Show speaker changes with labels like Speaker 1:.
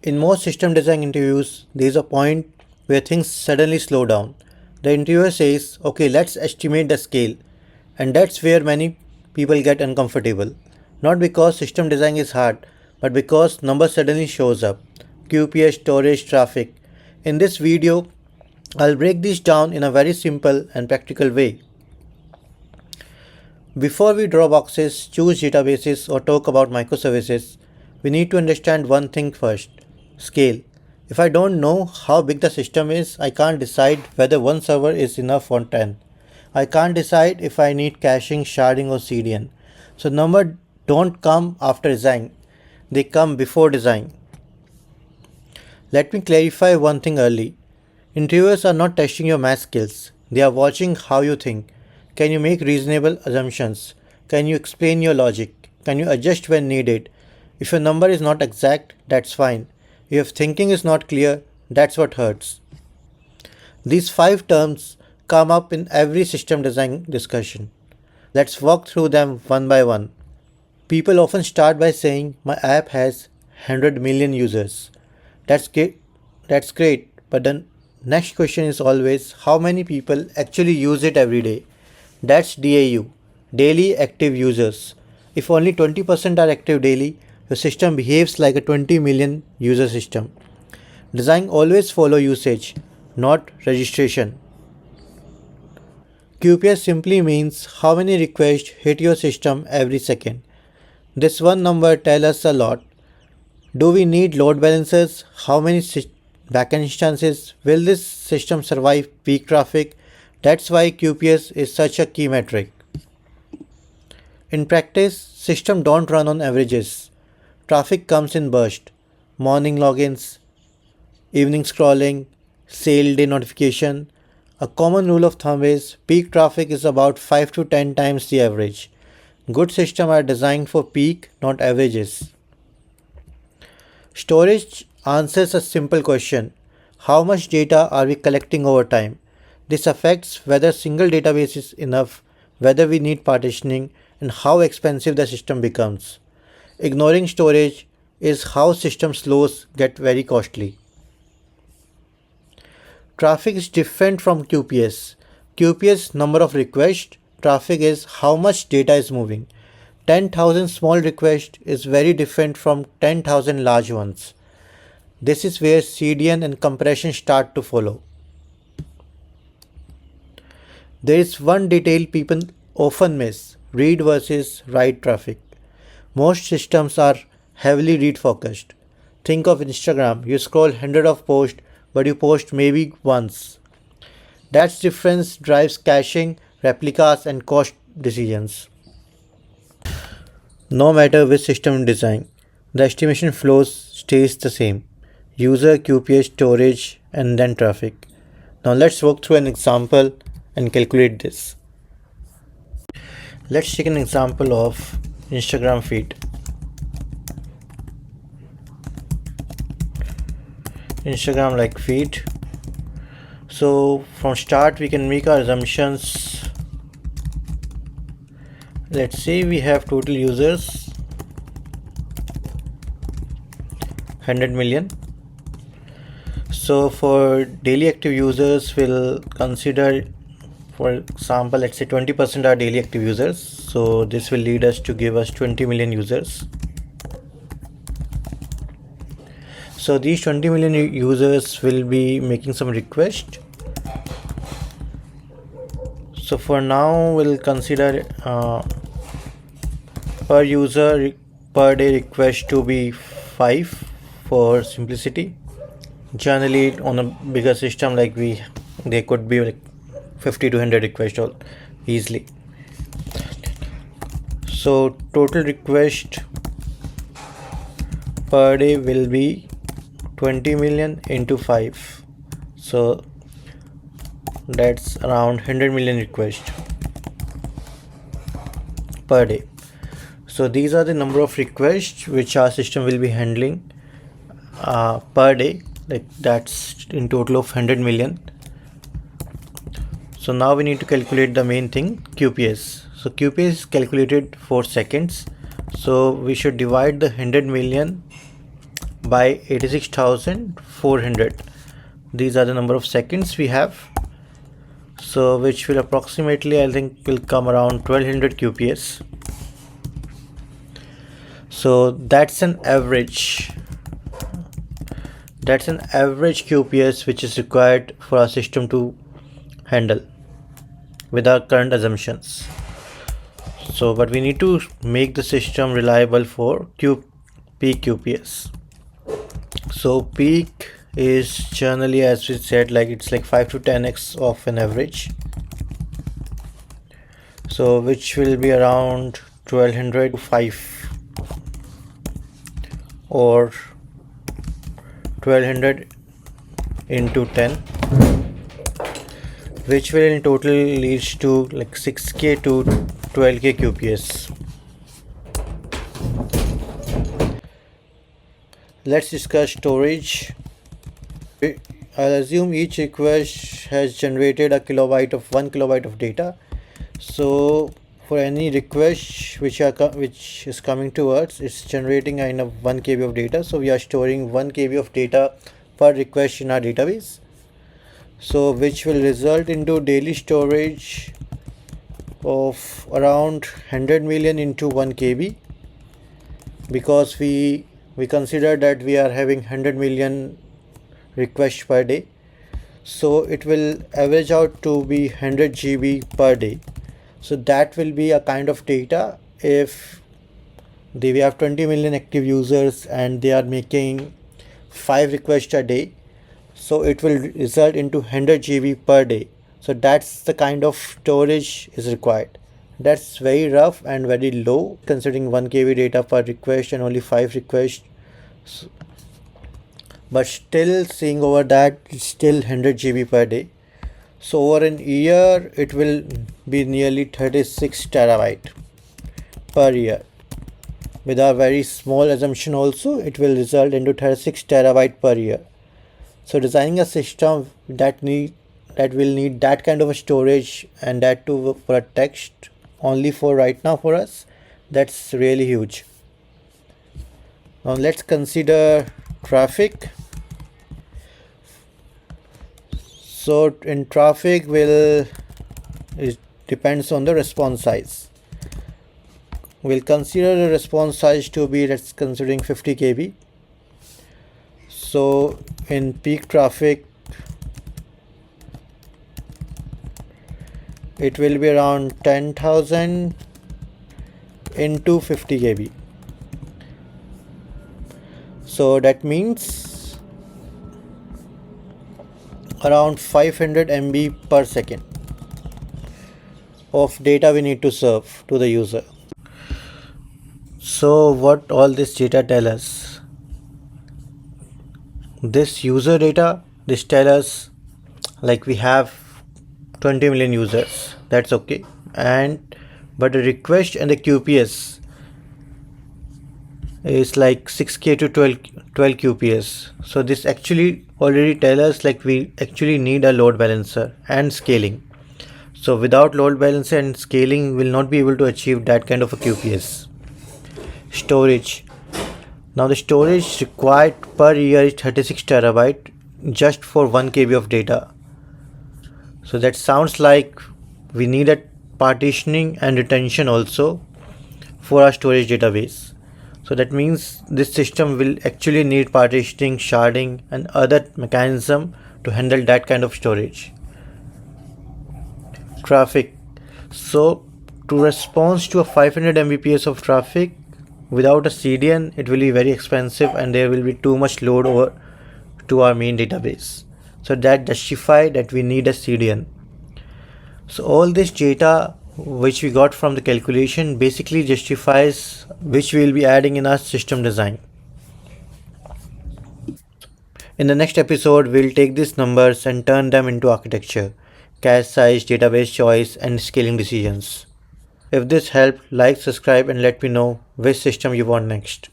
Speaker 1: In most system design interviews, there is a point where things suddenly slow down. The interviewer says, okay, let's estimate the scale. And that's where many people get uncomfortable. Not because system design is hard, but because number suddenly shows up. QPS, storage, traffic. In this video, I'll break this down in a very simple and practical way. Before we draw boxes, choose databases, or talk about microservices, we need to understand one thing first: scale. If I don't know how big the system is, I can't decide whether one server is enough for 10. I can't decide if I need caching, sharding, or CDN. So numbers don't come after design, they come before design. Let me clarify one thing early. Interviewers are not testing your math skills, they are watching how you think. Can you make reasonable assumptions? Can you explain your logic? Can you adjust when needed? If your number is not exact, that's fine. If thinking is not clear, that's what hurts. These 5 terms come up in every system design discussion. Let's walk through them one by one. People often start by saying, my app has 100 million users. That's great, but the next question is always, how many people actually use it every day? That's DAU, daily active users. If only 20% are active daily, your system behaves like a 20 million user system. Design always follow usage, not registration. QPS simply means how many requests hit your system every second. This one number tells us a lot. Do we need load balancers? How many backend instances? Will this system survive peak traffic? That's why QPS is such a key metric. In practice, systems don't run on averages. Traffic comes in bursts: morning logins, evening scrolling, sale day notification. A common rule of thumb is peak traffic is about 5 to 10 times the average. Good systems are designed for peak, not averages. Storage answers a simple question: how much data are we collecting over time? This affects whether single database is enough, whether we need partitioning, and how expensive the system becomes. Ignoring storage is how system slows get very costly. Traffic is different from QPS. QPS number of requests, traffic is how much data is moving. 10,000 small requests is very different from 10,000 large ones. This is where CDN and compression start to follow. There is one detail people often miss: read versus write traffic. Most systems are heavily read focused. Think of Instagram. You scroll hundreds of posts, but you post maybe once. That difference drives caching, replicas, and cost decisions. No matter which system design, the estimation flows stays the same: user, QPS, storage, and then traffic. Now let's walk through an example and calculate this. Let's take an example of Instagram feed. Instagram like feed. So from start we can make our assumptions. Let's say we have total users 100 million. So for daily active users, we'll consider, for example, let's say 20% are daily active users. So this will lead us to give us 20 million users. So these 20 million users will be making some requests. So for now, we'll consider per user per day request to be 5 for simplicity. Generally on a bigger system like there could be like 50 to 100 requests all easily. So total request per day will be 20 million into 5. So that's around 100 million requests per day. So these are the number of requests which our system will be handling per day. Like that's in total of 100 million. So now we need to calculate the main thing, QPS. So QPS is calculated for seconds. So we should divide the 100 million by 86,400. These are the number of seconds we have. So which will approximately, I think, will come around 1200 QPS. So that's an average. That's an average QPS which is required for our system to handle with our current assumptions. So, but we need to make the system reliable for peak QPS. So peak is generally, as we said, like it's like 5 to 10x of an average. So which will be around 1200 to 5 or 1200 into 10, which will in total leads to like 6k to 12k QPS. Let's discuss storage. I'll assume each request has generated a kilobyte of 1 kilobyte of data. So for any request which is coming to us, it's generating a 1 KB of data. So we are storing 1 KB of data per request in our database. So which will result into daily storage of around 100 million into 1 KB, because we consider that we are having 100 million requests per day. So it will average out to be 100 GB per day. So that will be a kind of data if we have 20 million active users and they are making 5 requests a day. So it will result into 100 GB per day. So that's the kind of storage is required. That's very rough and very low considering 1 KB data per request and only 5 requests. But still seeing over that, it's still 100 GB per day. So over an year, it will be nearly 36 terabyte per year. With our very small assumption also, it will result into 36 terabyte per year. So designing a system that will need that kind of a storage, and that too for a text only for right now for us, that's really huge. Now let's consider traffic. So in traffic it depends on the response size. We'll consider the response size to be, let's considering 50 KB. So in peak traffic, it will be around 10,000 into 50 KB. So that means around 500 MB per second of data we need to serve to the user. So what all this data tell us? This user data, this tell us like we have 20 million users, that's okay, but the request and the QPS is like 6k to 12 QPS. So this actually already tell us like we actually need a load balancer and scaling. So without load balancer and scaling, we'll not be able to achieve that kind of a QPS. Storage. Now the storage required per year is 36 terabyte just for 1 KB of data. So that sounds like we need a partitioning and retention also for our storage database. So that means this system will actually need partitioning, sharding and other mechanism to handle that kind of storage. Traffic. So to respond to a 500 Mbps of traffic without a CDN, it will be very expensive and there will be too much load over to our main database. So that justifies that we need a CDN. So all this data which we got from the calculation basically justifies which we will be adding in our system design. In the next episode, we'll take these numbers and turn them into architecture, cache size, database choice, and scaling decisions. If this helped, like, subscribe, and let me know which system you want next.